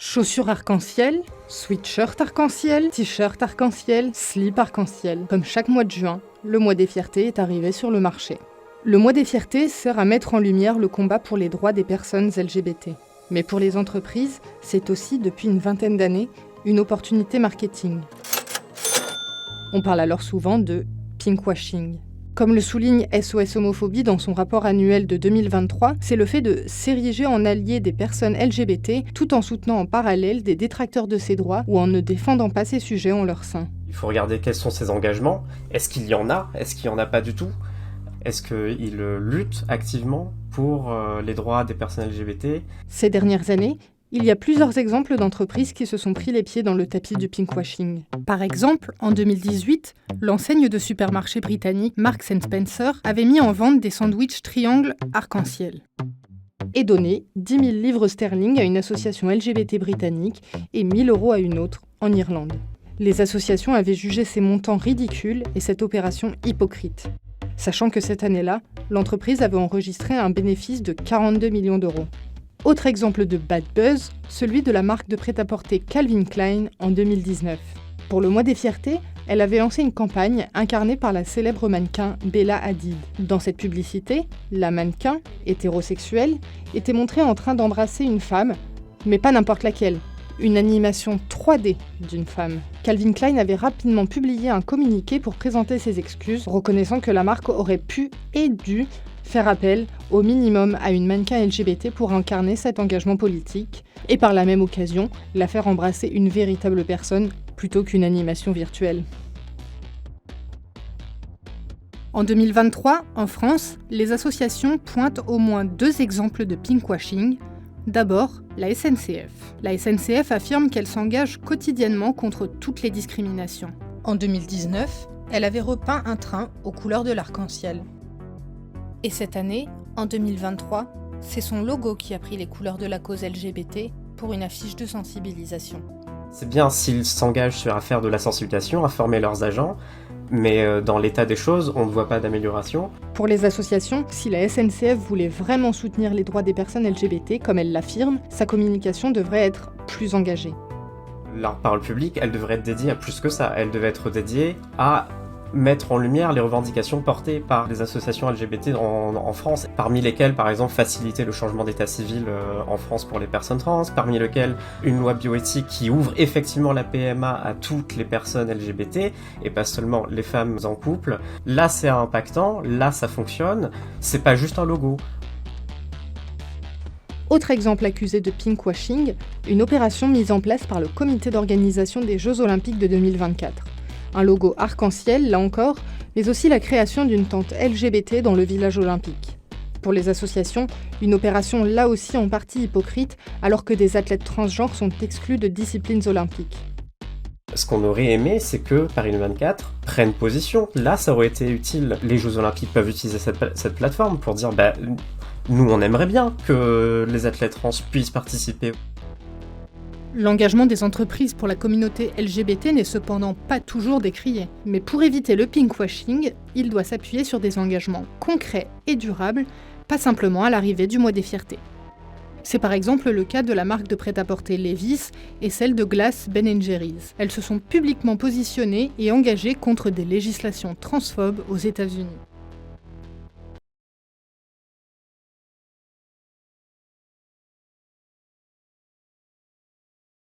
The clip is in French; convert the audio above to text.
Chaussures arc-en-ciel, sweatshirt arc-en-ciel, t-shirt arc-en-ciel, slip arc-en-ciel. Comme chaque mois de juin, le mois des fiertés est arrivé sur le marché. Le mois des fiertés sert à mettre en lumière le combat pour les droits des personnes LGBT. Mais pour les entreprises, c'est aussi, depuis une vingtaine d'années, une opportunité marketing. On parle alors souvent de pinkwashing. Comme le souligne SOS Homophobie dans son rapport annuel de 2023, c'est le fait de s'ériger en allié des personnes LGBT tout en soutenant en parallèle des détracteurs de ces droits ou en ne défendant pas ces sujets en leur sein. Il faut regarder quels sont ses engagements. Est-ce qu'il y en a ? Est-ce qu'il n'y en a pas du tout ? Est-ce qu'il lutte activement pour les droits des personnes LGBT ? Ces dernières années, il y a plusieurs exemples d'entreprises qui se sont pris les pieds dans le tapis du pinkwashing. Par exemple, en 2018, l'enseigne de supermarché britannique Marks & Spencer avait mis en vente des sandwichs triangles arc-en-ciel et donné 10 000 livres sterling à une association LGBT britannique et 1 000 € à une autre en Irlande. Les associations avaient jugé ces montants ridicules et cette opération hypocrite, sachant que cette année-là, l'entreprise avait enregistré un bénéfice de 42 millions d'euros. Autre exemple de bad buzz, celui de la marque de prêt-à-porter Calvin Klein en 2019. Pour le mois des fiertés, elle avait lancé une campagne incarnée par la célèbre mannequin Bella Hadid. Dans cette publicité, la mannequin, hétérosexuelle, était montrée en train d'embrasser une femme, mais pas n'importe laquelle, une animation 3D d'une femme. Calvin Klein avait rapidement publié un communiqué pour présenter ses excuses, reconnaissant que la marque aurait pu et dû faire appel au minimum à une mannequin LGBT pour incarner cet engagement politique et par la même occasion la faire embrasser une véritable personne plutôt qu'une animation virtuelle. En 2023, en France, les associations pointent au moins 2 exemples de pinkwashing. D'abord, la SNCF. La SNCF affirme qu'elle s'engage quotidiennement contre toutes les discriminations. En 2019, elle avait repeint un train aux couleurs de l'arc-en-ciel. Et cette année, en 2023, c'est son logo qui a pris les couleurs de la cause LGBT pour une affiche de sensibilisation. C'est bien s'ils s'engagent à faire de la sensibilisation, à former leurs agents, mais dans l'état des choses, on ne voit pas d'amélioration. Pour les associations, si la SNCF voulait vraiment soutenir les droits des personnes LGBT, comme elle l'affirme, sa communication devrait être plus engagée. La parole publique, elle devrait être dédiée à plus que ça. Elle devait être dédiée à mettre en lumière les revendications portées par les associations LGBT en France, parmi lesquelles, par exemple, faciliter le changement d'état civil en France pour les personnes trans, parmi lesquelles une loi bioéthique qui ouvre effectivement la PMA à toutes les personnes LGBT, et pas seulement les femmes en couple. Là, c'est impactant, là, ça fonctionne, c'est pas juste un logo. Autre exemple accusé de pinkwashing, une opération mise en place par le comité d'organisation des Jeux Olympiques de 2024. Un logo arc-en-ciel, là encore, mais aussi la création d'une tente LGBT dans le village olympique. Pour les associations, une opération là aussi en partie hypocrite, alors que des athlètes transgenres sont exclus de disciplines olympiques. Ce qu'on aurait aimé, c'est que Paris 2024 prenne position. Là, ça aurait été utile. Les Jeux Olympiques peuvent utiliser cette plateforme pour dire nous, on aimerait bien que les athlètes trans puissent participer. L'engagement des entreprises pour la communauté LGBT n'est cependant pas toujours décrié. Mais pour éviter le pinkwashing, il doit s'appuyer sur des engagements concrets et durables, pas simplement à l'arrivée du mois des fiertés. C'est par exemple le cas de la marque de prêt-à-porter Levi's et celle de glace Ben & Jerry's. Elles se sont publiquement positionnées et engagées contre des législations transphobes aux États-Unis.